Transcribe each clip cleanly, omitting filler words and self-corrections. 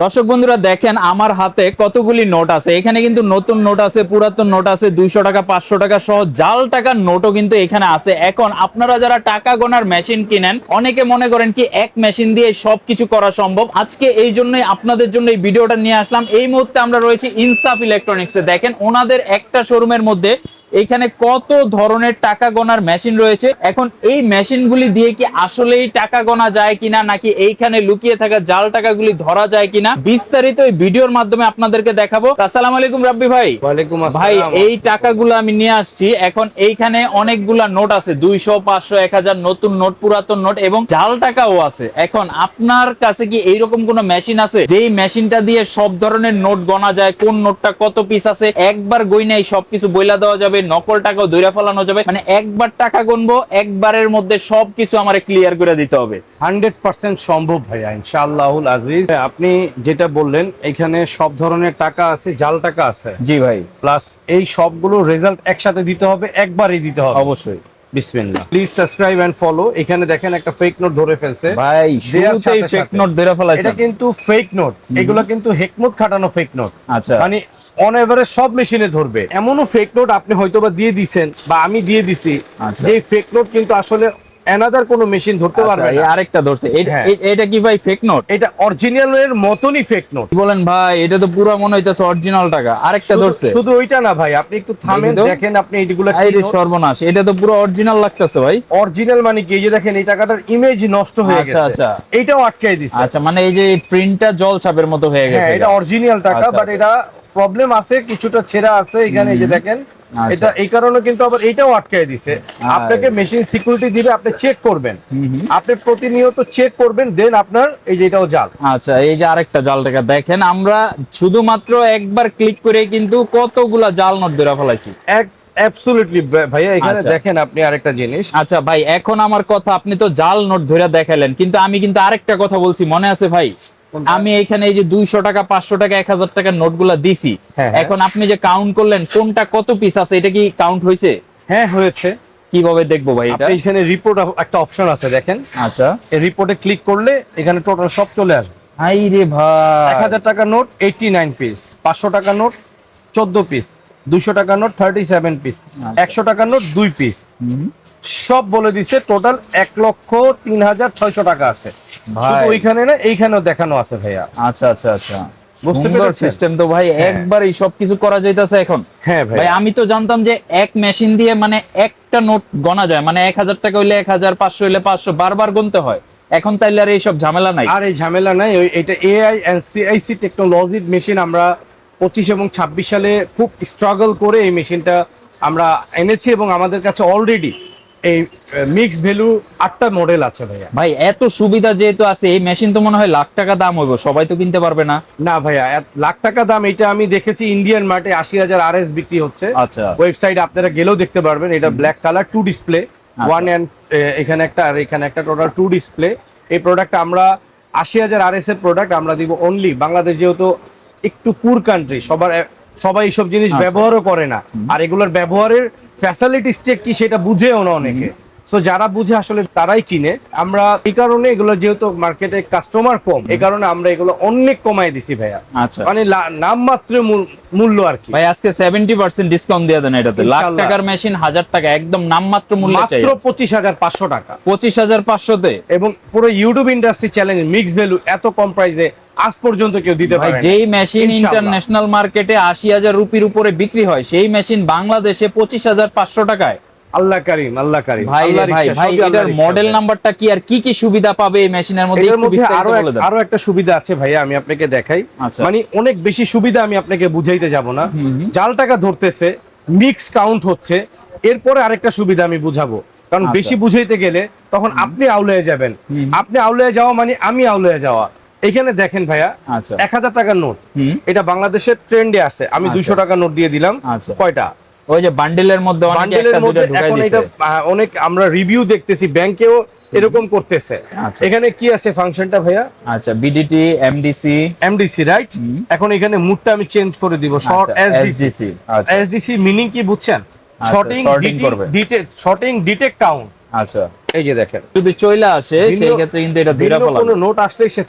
দর্শক বন্ধুরা দেখেন আমার হাতে কতগুলি নোট আছে। এখানে কিন্তু নতুন নোট আছে, পুরাতন নোট আছে, 200 টাকা 500 টাকা সহ জাল টাকার নোটও কিন্তু এখানে আছে। এখন আপনারা যারা টাকা গোনার মেশিন কিনেন, অনেকে মনে করেন কি এক মেশিন দিয়ে সবকিছু করা সম্ভব। আজকে এই জন্যই আপনাদের জন্য এই ভিডিওটা নিয়ে আসলাম। এই মুহূর্তে আমরা রয়েছি ইনসাফ ইলেকট্রনিক্সে। দেখেন ওনাদের একটা শোরুমের মধ্যে এখানে কত ধরনের টাকা গোনার মেশিন রয়েছে। এখন এই মেশিনগুলি দিয়ে কি আসলেই টাকা গোনা যায় কিনা, নাকি এইখানে লুকিয়ে থাকা জাল টাকাগুলি ধরা যায় কিনা, বিস্তারিত এই ভিডিওর মাধ্যমে আপনাদেরকে দেখাবো। আসসালামু আলাইকুম রাব্বি ভাই। ওয়ালাইকুম আসসালাম ভাই, এই টাকাগুলো আমি নিয়ে আসছি। এখন এইখানে অনেকগুলা নোট আছে, 200 500 1000 নতুন নোট, পুরাতন নোট এবং জাল টাকাও আছে। এখন আপনার কাছে কি এইরকম কোন মেশিন আছে যেই মেশিনটা দিয়ে সব ধরনের নোট গণা যায়, কোন নোটটা কত পিস আছে একবার গইনাই সবকিছু বইলা দেওয়া যাবে, নকল টাকাও দইরা ফেলানো যাবে, মানে একবার টাকা গুনবো একবারের মধ্যে সবকিছু আমারে ক্লিয়ার করে দিতে হবে? 100% সম্ভব ভাইয়া, ইনশাআল্লাহুল আজিজ। আপনি যেটা বললেন এখানে সব ধরনের টাকা আছে, জাল টাকা আছে। জি ভাই। প্লাস এই সবগুলো রেজাল্ট একসাথে দিতে হবে, একবারই দিতে হবে। অবশ্যই। বিসমিল্লাহ। Please subscribe and follow. এখানে দেখেন একটা ফেক নোট ধরে ফেলছে ভাই, শুরুতেই ফেক নোট ধরে ফেলাইছে। এটা কিন্তু ফেক নোট, এগুলো কিন্তু হেকমত খাটানো ফেক নোট। আচ্ছা, মানে অন এভারেজ সব মেশিনে ধরবে। এমনও ফেক নোট আপনি হয়তোবা দিয়ে দিছেন বা আমি দিয়ে দিছি, আচ্ছা। যে ফেক নোট কিন্তু আসলে অ্যানাদার কোনো মেশিন ধরতে পারবে আচ্ছা, এই না। আরেকটা ধরছে। হ্যাঁ। এটা কি ভাই ফেক নোট? এটা অরিজিনালের মতনই ফেক নোট। কি বলেন ভাই? এটা তো পুরো মনে হইতাছে অরিজিনাল টাকা। আরেকটা ধরছে। শুধু ওইটা না ভাই, আপনি একটু থামেন, দেখি তো। দেখেন আপনি এইগুলো আরে সর্বনাশ, এটা তো পুরো অরিজিনাল লাগতেছে ভাই। অরিজিনাল মানে কি? এই যে দেখেন এই টাকাটার ইমেজ নষ্ট হয়ে আচ্ছা, গেছে। আচ্ছা। এইটাও আটকাই দিছে। আচ্ছা, মানে এই যে প্রিন্টটা জল ছাপের মতো হয়ে হ্যাঁ, গেছে। এটা অরিজিনাল টাকা, আচ্ছা, বাট আচ্ছা। এটা প্রবলেম আছে, কিছুটা ছেঁড়া আছে এখানে। এই যে দেখেন আচ্ছা। এটা এই কারণে কিন্তু আবার এইটাও আটকায় দিছে। আপনাকে মেশিন সিকিউরিটি দিবে, আপনি চেক করবেন, আপনি প্রতিনিয়ত চেক করবেন, দেন আপনার এই যে এটাও জাল। আচ্ছা, এই যে আরেকটা জাল টাকা দেখেন, আমরা শুধুমাত্র একবার ক্লিক করে কিন্তু কতগুলা জাল নোট ধরে ফেলাইছি। অ্যাবসলিউটলি ভাইয়া, এখানে আচ্ছা। দেখেন আপনি আরেকটা জিনিস। আচ্ছা ভাই, এখন আমার কথা, আপনি তো জাল নোট ধরে দেখালেন, কিন্তু আমি কিন্তু আরেকটা কথা বলছি, মনে আছে ভাই? আমি এখানে এই যে 200 টাকা 500 টাকা 1000 টাকার নোটগুলা দিছি। হ্যাঁ। এখন আপনি যে কাউন্ট করলেন কোনটা কত পিস আছে, এটা কি কাউন্ট হয়েছে? হ্যাঁ, হয়েছে। কিভাবে দেখবো ভাই এটা? আপনি এখানে রিপোর্ট একটা অপশন আছে, দেখেন। আচ্ছা, এই রিপোর্টে ক্লিক করলে এখানে টোটাল সব চলে আসবে। হাই রে ভাই, 1000 টাকা নোট 89 পিস, 500 টাকা নোট 14 পিস, 200 টাকা নোট 37 পিস, 100 টাকা নোট 2 পিস, সব বলে দিছে। টোটাল 1,03,600 টাকা আছে। শুধু ওইখানে না, এইখানেও দেখানো আছে ভাইয়া। আচ্ছা আচ্ছা আচ্ছা, বুঝতে সুন্দর পেরেছেন? সিস্টেম তো ভাই। হ্যাঁ। একবারই সবকিছু করা যাইতাছে এখন। হ্যাঁ ভাই, ভাই। আমি তো জানতাম যে এক মেশিন দিয়ে মানে একটা নোট গণা যায়, মানে 1000 টাকা হইলে 1000, 500 হইলে 500, বারবার গুনতে হয়। এখন তাইলে আর এইসব ঝামেলা নাই। আর এই ঝামেলা নাই। এটা এআই এন্ড সিআইসি টেকনোলজির মেশিন। আমরা 25 এবং 26 সালে খুব স্ট্রাগল করে এই মেশিনটা আমরা এনেছি, এবং আমাদের কাছে অলরেডি এই মিক্স ভ্যালু 8টা মডেল আছে ভাইয়া। ভাই, এত সুবিধা যেহেতু আছে, এই মেশিন তো মনে হয় লাখ টাকা দাম হইব, সবাই তো কিনতে পারবে না। না ভাইয়া, লাখ টাকা দাম। এটা আমি দেখেছি ইন্ডিয়ান মার্টে 80,000 আরএস বিক্রি হচ্ছে। আচ্ছা। ওয়েবসাইট আপনারা গেলেও দেখতে পারবেন। এটা ব্ল্যাক কালার, 2 ডিসপ্লে, 1 এন্ড এখানে একটা আর এখানে একটা, টোটাল 2 ডিসপ্লে। এই প্রোডাক্ট আমরা 80,000 আরএস এর প্রোডাক্ট আমরা দিব অনলি বাংলাদেশ, যেহেতু একটু পুর কান্ট্রি, সবাই এইসব জিনিস ব্যবহারও করে না, আর এগুলোর ব্যবহারের ফ্যাসিলিটিস কি সেটা বুঝেও না অনেকে। সো যারা বুঝে আসলে তারাই কিনে। আমরা এই কারণে এগুলো, যেহেতু মার্কেটে কাস্টমার কম, এই কারণে আমরা এগুলো অনেক কমাই দিছি ভাইয়া। আচ্ছা, মানে নামমাত্র মূল্য আর কি। ভাই আজকে 70% ডিসকাউন্ট দিয়ে দেন এটাতে। লাখ ইনশাআল্লাহ। টাকার মেশিন 1000 টাকা একদম নামমাত্র মূল্যে চাই। মাত্র 25,500 টাকা। 25,500 তে। এবং পুরো YouTube industry challenge, mix value এত কম প্রাইসে আজ পর্যন্ত কেউ দিতে ভাই, পারে না। যেই মেশিন ইনশাআল্লাহ। ইন্টারন্যাশনাল মার্কেটে 80,000 রুপির উপরে বিক্রি হয়, সেই মেশিন বাংলাদেশে 25,500 টাকায়। আল্লাহ কারীম, আল্লাহ কারীম। ভাই রে আল্লাহর ভাই ইচ্ছা, ভাই, সবই আল্লাহর এটার ইচ্ছা মডেল ভাই। নাম্বারটা কি আর কি কি সুবিধা পাবে এই মেশিনের মধ্যে এটার একটু মধ্যে বিস্তারিত বলে দেন। আরো একটা সুবিধা আছে ভাইয়া, আমি আপনাকে দেখাই। আচ্ছা। মানে অনেক বেশি সুবিধা, আমি আপনাকে বুঝাইতে যাব না। জাল টাকা ধরতেছে, মিক্স কাউন্ট হচ্ছে, এরপরে আরেকটা সুবিধা আমি বুঝাবো, কারণ আচ্ছা। বেশি বুঝাইতে গেলে তখন আপনি আউলায় যাবেন। আপনি আউলায় যাওয়া মানে আমি আউলায় যাওয়া। এখানে দেখেন ভাইয়া, আচ্ছা। 1000 টাকার নোট, এটা বাংলাদেশের ট্রেন্ডে আছে। আমি আচ্ছা। 200 টাকার নোট দিয়ে দিলাম। আচ্ছা। কয়টা? ওই যে বান্ডেলের মধ্যে অনেকে বান্ডেলের একটা মধ্যে দুটো ঢুকাই এখন দিছে। এটা অনেক আমরা রিভিউ দেখতেছি, ব্যাংকেও এরকম করতেছে। আচ্ছা। এখানে কি আছে ফাংশনটা ভাইয়া? আচ্ছা, বিডিটি, এমডিসি, এমডিসি, রাইট? এখন এখানে মুডটা আমি চেঞ্জ করে দিব, শর্ট এসডিসি। আচ্ছা। এসডিসি মিনিং কি বুঝছেন? sorting করবে। Sorting detect count. আচ্ছা, এই যে দেখেন, যদি চইলা আসে সেই ক্ষেত্রে কিন্তু এটা ধরে ভিন্ন ফেলাবে। কোনো নোট আসলেই সে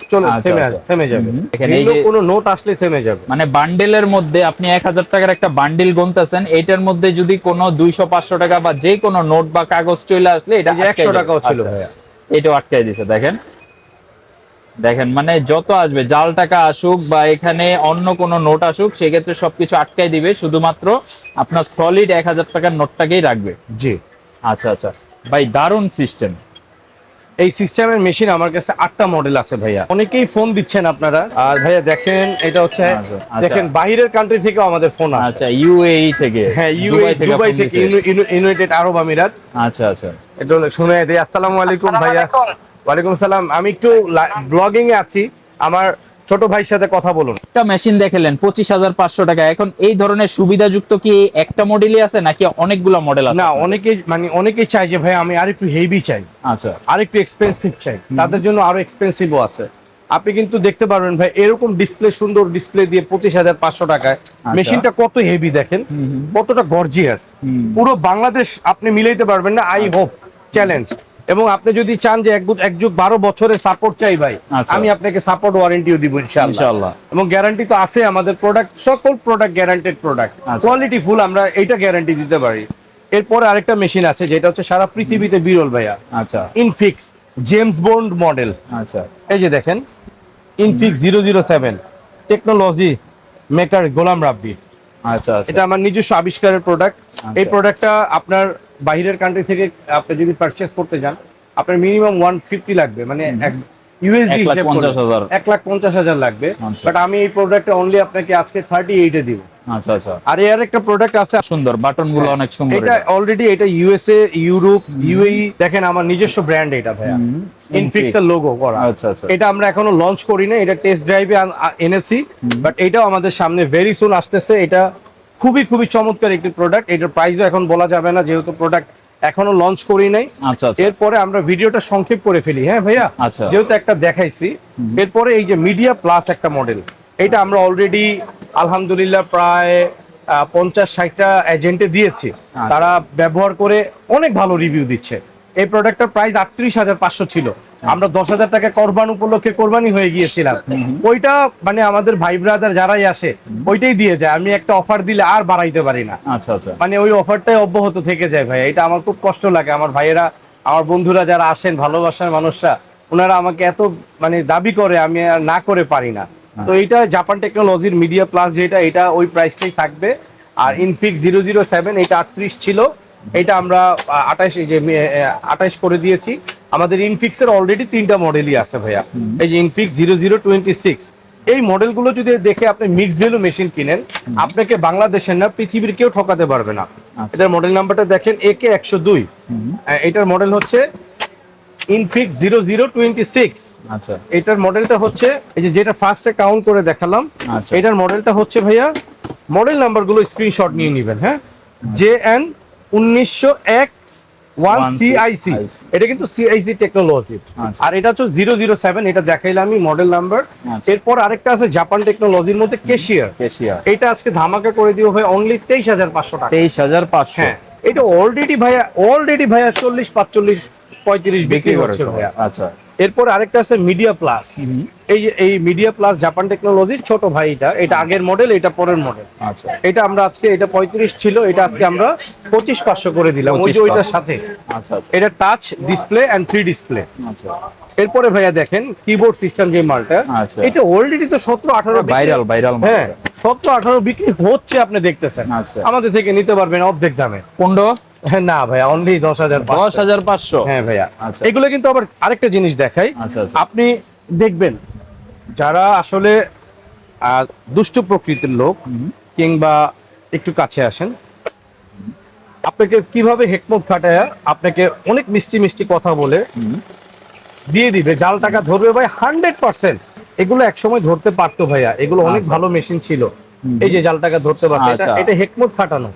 আচ্ছা, আচ্ছা। থেমে যাবে। এখানে এই ভিন্ন যে কোনো নোট আসলে থেমে যাবে। মানে বান্ডেলের মধ্যে আপনি 1000 টাকার একটা বান্ডিল গুনতেছেন, এটার মধ্যে যদি কোনো 200-500 টাকা বা যে কোনো নোট বা কাগজ চলে আসলে এটা এই যে 100 টাকাও ছিল ভাইয়া। এটাও আটকায় দিছে। দেখেন দেখেন মানে যত আসবে জাল টাকা আসুক বা এখানে অন্য কোনো নোট আসুক, সেক্ষেত্রে সবকিছু আটকায় দিবে, শুধুমাত্র আপনার সলিড 1000 টাকার নোটটাকেই রাখবে। জি। আচ্ছা আচ্ছা ভাই, দারুণ সিস্টেম। এই সিস্টেমের মেশিন আমার কাছে 8টা মডেল আছে ভাইয়া। অনেকেই ফোন দিচ্ছেন আপনারা। আর ভাইয়া দেখেন এটা হচ্ছে, আচ্ছা, আচ্ছা। দেখেন বাইরের কান্ট্রি থেকেও আমাদের ফোন আসে। আচ্ছা, ইউএই থেকে, হ্যাঁ, দুবাই থেকে, ইউনাইটেড আরব আমিরাত। আচ্ছা আচ্ছা। একটু শুনে দিই। আসসালামু আলাইকুম ভাইয়া। ওয়ালাইকুম সালাম। আমি একটু ব্লগিং এ আছি, আমার ছোট ভাইয়ের সাথে কথা বলুন। একটা মেশিন দেখালেন 25,500 টাকা। এখন এই ধরনের সুবিধাযুক্ত কি একটা মডেলই আছে নাকি অনেকগুলো মডেল আছে? না, অনেকেই চাই যে ভাই আমি আরেকটু হেভি চাই, আচ্ছা, আরেকটু এক্সপেন্সিভ চাই, তাদের জন্য আরো এক্সপেন্সিভও আছে। আপনি কিন্তু দেখতে পারবেন ভাই, এরকম ডিসপ্লে, সুন্দর ডিসপ্লে দিয়ে 25,500 টাকায় মেশিনটা কত হেভি দেখেন, কতটা গর্জিয়াস। পুরো বাংলাদেশ আপনি মিলাইতে পারবেন না, আই হোপ চ্যালেঞ্জ। এবং আপনি যদি চান যে এক যুগ 12 বছরের সাপোর্ট চাই ভাই, আচ্ছা। আমি আপনাকে সাপোর্ট ওয়ারেন্টিও দিব ইনশাআল্লাহ। এবং গ্যারান্টি তো আছে, আমাদের প্রোডাক্ট, সকল product guaranteed product, quality full, আমরা এইটা গ্যারান্টি দিতে পারি। এরপরে আরেকটা মেশিন আছে যেটা হচ্ছে সারা পৃথিবীতে বিরল ভাইয়া। আচ্ছা, ইনফিক্স জেমস বন্ড মডেল। আচ্ছা, এই যে দেখেন, infix 007 technology maker Golam Rabbi. আচ্ছা, আচ্ছা। এটা আমার নিজস্ব আবিষ্কারের প্রোডাক্ট। এই প্রোডাক্টটা আপনার বাইরের কান্ট্রি থেকে আপনি যদি পারচেজ করতে যান, আপনার মিনিমাম 150 লাগবে, মানে ইউএসডি হিসেবে 1,50,000 1,50,000 লাগবে। আচ্ছা। বাট আমি এই প্রোডাক্টটা অনলি আপনাকে আজকে 38 এ দিব। আচ্ছা আচ্ছা। আর এর একটা প্রোডাক্ট আছে সুন্দর, বাটন গুলো অনেক সুন্দর। এটা অলরেডি, এটা ইউএসএ, ইউরোপ, ইউএই, দেখেন আমার নিজস্ব ব্র্যান্ড এটা ভাইয়া, ইনফিক্স এর লোগো করা। আচ্ছা আচ্ছা। এটা আমরা এখনো লঞ্চ করি না, এটা টেস্ট ড্রাইভে এনেছি, বাট এটাও আমাদের সামনে ভেরি সুন আসতেছে। এটা খুবই খুবই চমৎকার একটি প্রোডাক্ট। এটার প্রাইসও এখন বলা যাবে না, যেহেতু প্রোডাক্ট এখনো লঞ্চ করি নাই। আচ্ছা আচ্ছা। এরপরে আমরা ভিডিওটা সংক্ষেপ করে ফেলি, হ্যাঁ ভাইয়া, আচ্ছা। যেহেতু একটা দেখাইছি। এরপরে এই যে মিডিয়া প্লাস একটা মডেল, এটা আমরা অলরেডি আলহামদুলিল্লাহ প্রায় 50-60টা এজেন্টে দিয়েছি, তারা ব্যবহার করে অনেক ভালো রিভিউ দিচ্ছে। এই প্রোডাক্টটার প্রাইস 38,500 ছিল, আমরা 10,000 টাকা কোরবান উপলক্ষে কোরবানি হয়ে গিয়েছিলাম। ওইটা মানে আমাদের ভাই ব্রাদার যারাই আসে ওইটাই দিয়ে যায়, আমি একটা অফার দিলে আর বাড়াইতে পারি না। আচ্ছা আচ্ছা। মানে ওই অফারটাই অব্যাহত থেকে যায় ভাই, এটা আমার খুব কষ্ট লাগে। আমার ভাইয়েরা, আমার বন্ধুরা যারা আসেন, ভালোবাসার মানুষরা, ওনারা আমাকে এত মানে দাবি করে, আমি আর না করে পারি না। তো এইটা জাপান টেকনোলজির মিডিয়া প্লাস, যেটা এটা ওই প্রাইসটাই থাকবে। আর ইনফিক্স 007 এটা 38 ছিল, এটা আমরা 28 করে দিয়েছি। আমাদের ইনফিক্স এর অলরেডি 3টা মডেলই আছে ভাইয়া। এই যে ইনফিক্স 0026, এই মডেলগুলো যদি দেখে আপনি মিক্স ভ্যালু মেশিন কিনেন, আপনাকে বাংলাদেশের না পৃথিবীর কেউ ঠকাতে পারবে না। এটার মডেল নাম্বারটা দেখেন, AK 102। এটার মডেল হচ্ছে ইনফিক্স 0026। আচ্ছা। এটার মডেলটা হচ্ছে, এই যে যেটা ফার্স্টে কাউন্ট করে দেখালাম, আচ্ছা। এটার মডেলটা হচ্ছে ভাইয়া, মডেল নাম্বারগুলো স্ক্রিনশট নিয়ে নেবেন, হ্যাঁ। JN 1901 CIC, এটা কিন্তু CIC টেকনোলজি। আর এটা হচ্ছে 007, এটা দেখাইলাম আমি মডেল নাম্বার। এরপর আরেকটা আছে জাপান টেকনোলজির মধ্যে কেশিয়ার। এটা আজকে ধামাকা করে দিও ভাই, অনলি 23,500 টাকা। 23,500। হ্যাঁ, এটা অলরেডি ভাইয়া 40, 45, 35 বিক্রি করছে ভাইয়া। আচ্ছা। এরপর আরেকটা আছে মিডিয়া প্লাস। এই মিডিয়া প্লাস জাপান টেকনোলজির ছোট ভাই, এটা আগের মডেল, এটা পরের মডেল। আচ্ছা। এটা আমরা আজকে, এটা 35 ছিল, এটা আজকে আমরা 25,500 করে দিলাম, ওই যে ওইটার সাথে। আচ্ছা আচ্ছা। এটা টাচ ডিসপ্লে এন্ড 3 ডিসপ্লে। আচ্ছা। এরপরে ভাইয়া দেখেন কিবোর্ড সিস্টেম যে মালটা, এটা অলরেডি তো 17-18 ভাইরাল। হ্যাঁ, 17-18 বিক্রি হচ্ছে, আপনি দেখতেছেন। আমাদের থেকে নিতে পারবেন অর্ধেক দামে। কোনটা? না ভাইয়া, অনলি 10,500। হ্যাঁ ভাইয়া। এগুলো কিন্তু আবার আরেকটা জিনিস দেখাই, আপনি দেখবেন যারা আসলে দুষ্টু প্রকৃতির লোক কিংবা একটু কাছে আসেন, আপনাকে কিভাবে হেকমত খাটায় আপনাকে অনেক মিষ্টি মিষ্টি কথা বলে দিয়ে দিবে, জাল টাকা ধরবে ভাই 100%। এগুলো একসময় ধরতে পারতো ভাইয়া, এগুলো অনেক ভালো মেশিন ছিল। এই যে জাল টাকা ধরতে পারছে, এটা হেকমত খাটানো।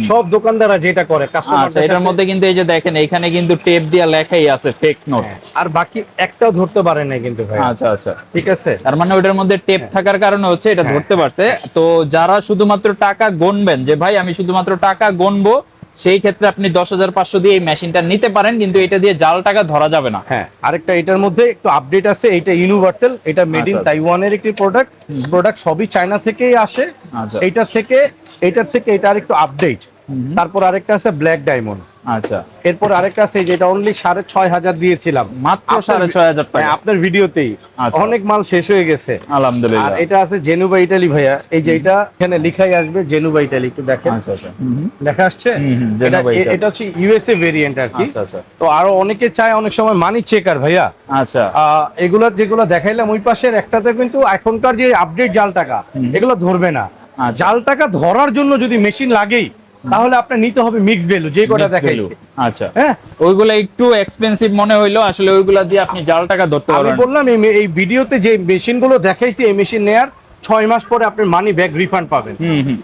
সব দোকানদাররা যেটা করে কাস্টমার। আচ্ছা, এটার মধ্যে কিন্তু এই যে দেখেন, এখানে কিন্তু টেপ দিয়া লেখাই আছে ফেক নোট, আর বাকি একটাও ধরতে পারে না কিন্তু ভাই। আচ্ছা আচ্ছা, ঠিক আছে। তার মানে ওটার মধ্যে টেপ থাকার কারণে হচ্ছে এটা ধরতে পারছে। তো যারা শুধুমাত্র টাকা গুনবেন, যে ভাই আমি শুধুমাত্র টাকা গুনবো, সেই ক্ষেত্রে আপনি 10,500 দিয়ে এই মেশিনটা নিতে পারেন, কিন্তু এটা দিয়ে জাল টাকা ধরা যাবে না। হ্যাঁ, আরেকটা এটার মধ্যে একটু আপডেট আছে, এটা ইউনিভার্সাল, এটা মেড ইন আচ্ছা। তাইওয়ানের একটি প্রোডাক্ট সবই চায়না থেকেই আসে। আচ্ছা এটার থেকে এটা আরেকটু আপডেট। তারপর আরেকটা আছে ব্ল্যাক ডায়মন্ড। আচ্ছা, এরপর আরেকটা আছে যেটা অনলি 6,500 দিয়েছিলাম মাত্র আপনার- 6,500 টাকা। হ্যাঁ, আপনার ভিডিওতেই আচ্ছা। অনেক মাল শেষ হয়ে গেছে। আর আলহামদুলিল্লাহ। এটা আছে জেনুবা ইটালি ভাইয়া, এই যে এটা এখানে লেখাই আসবে জেনুবা ইটালি, একটু দেখেন আচ্ছা আচ্ছা লেখা আসছে। জেনুবা ইটালি। এটা হচ্ছে ইউএসএ ভেরিয়েন্ট আর কি। আচ্ছা আচ্ছা তো আরো অনেকে চায় অনেক সময় মানি চেকার ভাইয়া। আচ্ছা এগুলা যেগুলো দেখাইলাম ওই পাশের একটাতে কিন্তু এখনকার যে আপডেট জাল টাকা এগুলো ধরবে না। আচ্ছা। জাল টাকা ধরার জন্য যদি মেশিন লাগেই তাহলে আপনার নিতে হবে মিক্স ভ্যালু, যে কটা Mixed দেখাইছি। value। আচ্ছা, হ্যাঁ, ওইগুলা একটু এক্সপেন্সিভ মনে হইলো, আসলে ওইগুলা দিয়ে আপনি জাল টাকা ধরতে আমি পারবেন। বললাম এই ভিডিওতে যে মেশিন গুলো দেখাইছি, এই মেশিন নেয়ার 6 মাস পরে আপনি মানি ব্যাক রিফান্ড পাবেন।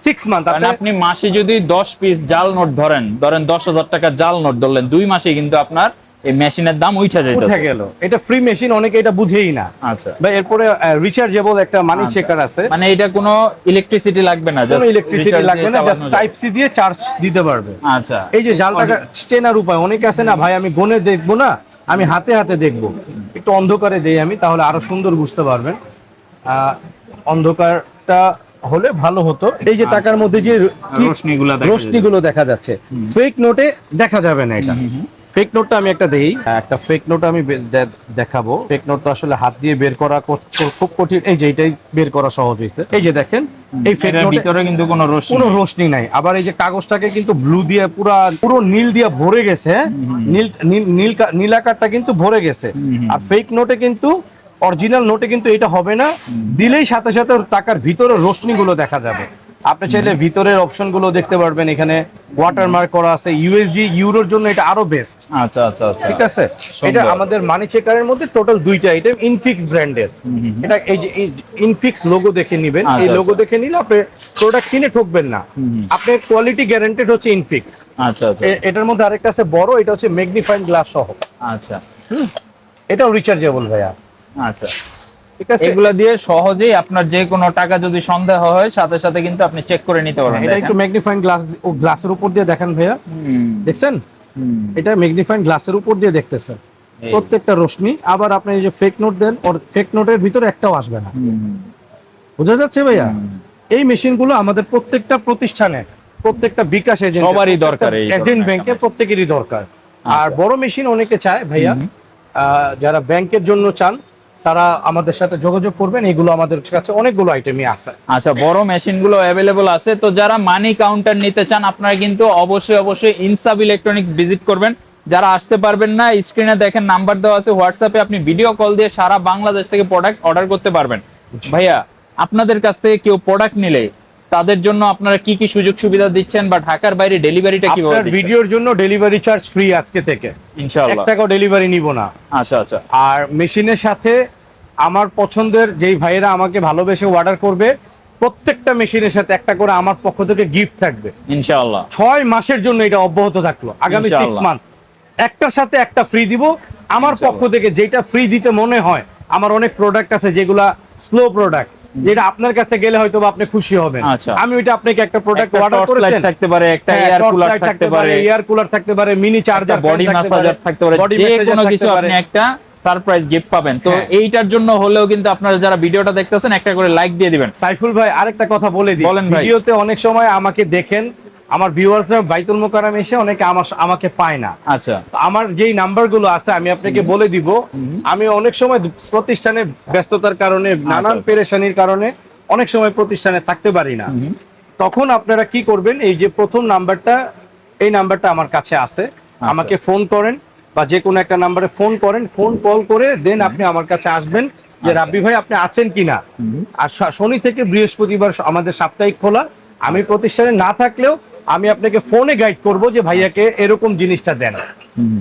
6 মান্থ কারণ আপনি মাসে যদি 10 পিস জাল নোট ধরেন 10,000 টাকার জাল নোট ধরলেন, 2 মাসে কিন্তু আপনার এই মেশিনের দাম উঠে উঠে যাইতেছে। গেল। এটা ফ্রি মেশিন, অনেকে এটা বুঝেই না। আচ্ছা, বা এরপরে রিচার্জেবল একটা মানি চেকার আছে, মানে এটা কোনো ইলেকট্রিসিটি লাগবে না, কোনো just ইলেকট্রিসিটি recharge লাগবে দিয়ে না, চালানো জাস্ট যায়। টাইপ সি দিয়ে চার্জ দিতে পারবে। আচ্ছা, এই যে জাল টাকা চেনার উপায়, অনেকে আছে না ভাই আমি গনে দেখবো না, আমি হাতে হাতে দেখবো, একটু অন্ধকারে দেই আমি, তাহলে আরো সুন্দর বুঝতে পারবেন। অন্ধকারটা হলে ভালো হতো। এই যে টাকার মধ্যে যে রশ্মিগুলো দেখা যাচ্ছে, ফেক নোটে দেখা যাবে না এটা। ফেক নোটটা আমি একটা ফেক নোট আমি দেখাবো। ফেক নোটটা আসলে হাত দিয়ে বের করা খুব কঠিন, এই যে এটাই বের করা সহজ হয়েছে। এই যে দেখেন, এই ফেক নোটের ভিতরে কিন্তু কোনো রশ্মি নাই। আবার এই যে কাগজটাকে কিন্তু ব্লু দিয়ে পুরো নীল দিয়ে ভরে গেছে, নীল আকারটা কিন্তু ভরে গেছে। আর ফেক নোটে কিন্তু, অরিজিনাল নোটে কিন্তু এটা হবে না, দিলেই সাথে সাথে টাকার ভিতরে রশ্মিগুলো দেখা যাবে। আপনি চাইলে ভিতরের অপশন গুলো দেখতে পারবেন, এখানে ওয়াটারমার্ক করা আছে। ইউএসডি ইউরোর জন্য এটা আরো বেস্ট। আচ্ছা আচ্ছা আচ্ছা, ঠিক আছে। এটা আমাদের মানি চেকারের মধ্যে টোটাল 2টা আইটেম ইনফিক্স ব্র্যান্ডের। এটা এই যে ইনফিক্স লোগো দেখে নেবেন, এই লোগো দেখে নিলে আপনি প্রোডাক্ট কিনে ঠকবেন না। আপনার কোয়ালিটি গ্যারান্টেড হচ্ছে ইনফিক্স। আচ্ছা আচ্ছা, এটার মধ্যে আরেকটা আছে বড়, এটা হচ্ছে ম্যাগনিফাইং গ্লাস সহ। আচ্ছা, এটাও রিচার্জেবল ভাইয়া। আচ্ছা, ঠিক আছে। এগুলা দিয়ে সহজেই আপনার যে কোনো টাকা যদি সন্দেহ হয় সাথে সাথে কিন্তু আপনি চেক করে নিতে পারবেন। এটা একটু ম্যাগনিফাইং গ্লাসের উপর দিয়ে দেখেন ভাইয়া, দেখছেন? এটা ম্যাগনিফাইং গ্লাসের উপর দিয়ে দেখতেছেন প্রত্যেকটা রশ্মি। আবার আপনি এই যে ফেক নোট দেন, ওর ফেক নোটের ভিতরে একটাও আসবে না। বোঝা যাচ্ছে ভাইয়া? এই মেশিনগুলো আমাদের প্রত্যেকটা প্রতিষ্ঠানে, প্রত্যেকটা বিকাশ এজেন্ট, সবারই দরকার, এই এজেন্ট ব্যাংকে প্রত্যেকেরই দরকার। আর বড় মেশিন অনেকে চায় ভাইয়া, যারা ব্যাংকের জন্য চান তারা আমাদের সাথে যোগাযোগ করবেন। এগুলো আমাদের কাছে অনেকগুলো আইটেমই আছে। আচ্ছা, বড় মেশিনগুলো অ্যাভেলেবল আছে। তো যারা মানি কাউন্টার নিতে চান আপনারা কিন্তু অবশ্যই ইনসাব ইলেকট্রনিক্স ভিজিট করবেন। যারা আসতে পারবেন না, স্ক্রিনে দেখেন নাম্বার দেওয়া আছে, হোয়াটসঅ্যাপে আপনি ভিডিও কল দিয়ে সারা বাংলাদেশ থেকে প্রোডাক্ট অর্ডার করতে পারবেন। ভাইয়া, আপনাদের কাছ থেকে কেউ প্রোডাক্ট নিলে তাদের জন্য আপনারা কি কি সুযোগ সুবিধা দিচ্ছেন, বা ঢাকার বাইরে ডেলিভারিটা কিভাবে আপনার দিচ্ছেন? ভিডিওর জন্য ডেলিভারি চার্জ ফ্রি আজকে থেকে, ইনশাআল্লাহ 1 টাকাও ডেলিভারি নিব না। আচ্ছা আচ্ছা, আর মেশিনের সাথে আমার পছন্দের যেই ভাইয়েরা আমাকে ভালোবেসে অর্ডার করবে, প্রত্যেকটা মেশিনের সাথে একটা করে আমার পক্ষ থেকে গিফট থাকবে ইনশাআল্লাহ। 6 মাসের জন্য এটা অব্যাহত থাকলো, আগামী 6 ইনশাআল্লাহ। মান্থ একটার সাথে একটা ফ্রি দিব আমার পক্ষ থেকে। যেটা ফ্রি দিতে মনে হয়, আমার অনেক প্রোডাক্ট আছে যেগুলা স্লো প্রোডাক্ট, যেটা আপনার কাছে গেলে হয়তো আপনি খুশি হবেন। আচ্ছা। আমি ওইটা আপনাকে একটা প্রোডাক্ট একটা অর্ডার টর্চ করেছেন, লাইট থাকতে পারে, একটা এয়ার কুলার থাকতে পারে, এয়ার কুলার থাকতে পারে, মিনি চার্জার, বডি ম্যাসাজার থাকতে পারে, যে কোনো কিছু আপনি একটা সারপ্রাইজ গিফট পাবেন। তো এইটার জন্য হলেও কিন্তু আপনারা যারা ভিডিওটা দেখতেছেন একটা করে লাইক দিয়ে দিবেন। সাইফুল ভাই আরেকটা কথা বলে দিই, বলেন ভাই। ভিডিওতে অনেক সময় আমাকে দেখেন, আমার ভিউয়ার্সরা বাইতুল মোকাররম এসে অনেকে আমাকে পায় না। আচ্ছা, আমার যেই নাম্বারগুলো আছে আমি আপনাকে বলে দিব। আমি অনেক সময় প্রতিষ্ঠানে ব্যস্ততার কারণে, নানান পেরেশানির কারণে অনেক সময় প্রতিষ্ঠানে থাকতে পারি না। তখন আপনারা কি করবেন, এই যে প্রথম নাম্বারটা, এই নাম্বারটা আমার কাছে আছে, আমাকে ফোন করেন বা যে কোনো একটা নাম্বারে ফোন করেন, ফোন কল করে দেন আপনি আমার কাছে আসবেন যে রাব্বি ভাই আপনি আছেন কিনা। আর শনি থেকে বৃহস্পতিবার আমাদের সাপ্তাহিক খোলা। আমি প্রতিষ্ঠানে না থাকলেও আমি আপনাকে ফোনে গাইড করব যে ভাইয়াকে এরকম জিনিসটা দেন।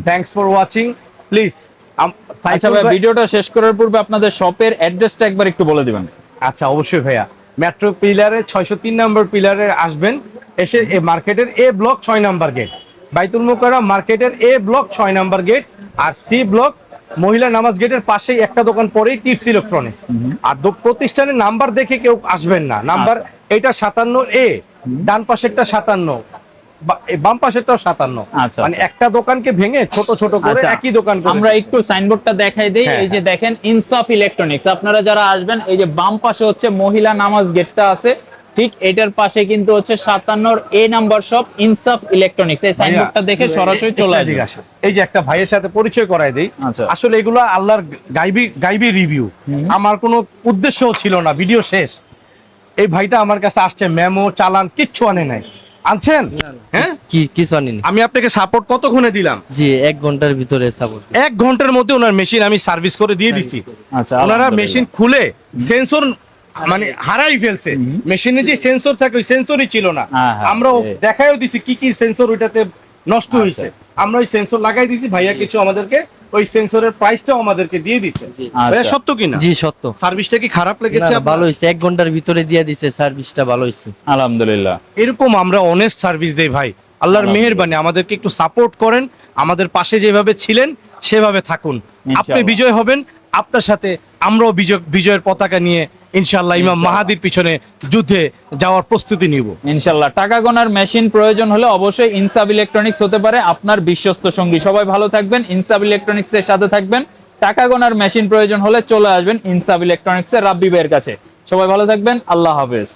Thanks for watching, please. আচ্ছা ভাই, ভিডিওটা শেষ করার পূর্বে আপনাদের শপের অ্যাড্রেসটা একবার একটু বলে দিবেন। আচ্ছা, অবশ্যই ভাইয়া। মেট্রো পিলারের 603 নম্বর পিলারে আসবেন, এসে মার্কেটের এ ব্লক 6 নাম্বার গেট, বাইতুল মোকাররম মার্কেটের এ ব্লক 6 নাম্বার গেট। আর সি ব্লক মহিলা নামাজ গেটের পাশেই একটা দোকান পরেই টিপস ইলেকট্রনিক্স। আর প্রতিষ্ঠানের নাম্বার দেখে কেউ আসবেন না, নাম্বার এটা 57A, ডান পাশেরটা 57, বাম পাশেরটাও 57। আচ্ছা, মানে আচ্ছা। একটা দোকানকে ভেঙে ছোট ছোট করে আচ্ছা, একই দোকান করে আমরা দিয়েছে। একটু সাইনবোর্ডটা দেখাই দেই। হ্যাঁ, এই যে দেখেন ইনসাফ ইলেকট্রনিক্স, আপনারা যারা আসবেন এই যে বাম পাশে হচ্ছে মহিলা নামাজ গেটটা আছে, ঠিক এটার পাশে কিন্তু হচ্ছে 57 এ নাম্বার শপ ইনসাফ ইলেকট্রনিক্স। এই সাইনবোর্ডটা দেখে সরাসরি চলে এদিকে আসবেন। আসেন। এই যে একটা ভাইয়ের সাথে পরিচয় করায় দেই। আচ্ছা। আসলে এগুলো আল্লাহর গাইবি রিভিউ, আমার কোনো উদ্দেশ্যও ছিল না, ভিডিও শেষ। এই ভাইটা আমার কাছে আসছে, মেমো চালান কিচ্ছু আনে নাই, আনছেন? হ্যাঁ, কিছু আনিনি। আমি আপনাকে সাপোর্ট কতক্ষণে দিলাম? জি 1 ঘন্টার ভিতরে সাপোর্ট। 1 ঘন্টার মধ্যে ওনার মেশিন আমি সার্ভিস করে দিয়ে দিছি। আচ্ছা, ওনারা আলহামদুলিল্লাহ। মেশিন খুলে সেন্সর মানে হারাই ফেলছে, মেশিনে যে সেন্সর থাকে ওই সেন্সরই ছিল না। হ্যাঁ, হ্যাঁ, আমরা দেখাইও দিছি কি কি সেন্সর ওইটাতে নষ্ট হয়েছে, আমরা ওই সেন্সর লাগাই দিছি। ভাইয়া কিছু আমাদেরকে ওই সেন্সরের প্রাইসটাও আমাদেরকে দিয়ে দিছে। ভাইয়া আচ্ছা। সত্য কিনা? জি সত্য। সার্ভিসটা কি খারাপ লেগেছে? না, ভালো হইছে, 1 ঘন্টার ভিতরে দিয়ে দিছে, সার্ভিসটা ভালো হইছে। আলহামদুলিল্লাহ। এরকম আমরা অনেস্ট সার্ভিস দেই ভাই, আল্লাহর মেহেরবানি। আমাদেরকে একটু সাপোর্ট করেন, আমাদের পাশে যেভাবে ছিলেন সেভাবে থাকুন। আপনি ইনশাআল্লাহ। বিজয় হবেন, আপনার সাথে আমরাও বিজয়ের পতাকা নিয়ে ইনশাআল্লাহ ইমাম ইনশাআল্লাহ। মাহাদির পিছনে যুদ্ধে যাওয়ার প্রস্তুতি নিব। ইনশাল্লাহ। টাকা গোনার মেশিন প্রয়োজন হলে অবশ্যই ইনসাব ইলেকট্রনিক্স হতে পারে আপনার বিশ্বস্ত সঙ্গী। সবাই ভালো থাকবেন, ইনসাব ইলেকট্রনিক্স এর সাথে থাকবেন। টাকা গোনার মেশিন প্রয়োজন হলে চলে আসবেন ইনসাব ইলেকট্রনিক্স এর রাব্বি ভাইয়ের কাছে। সবাই ভালো থাকবেন, আল্লাহ হাফেজ।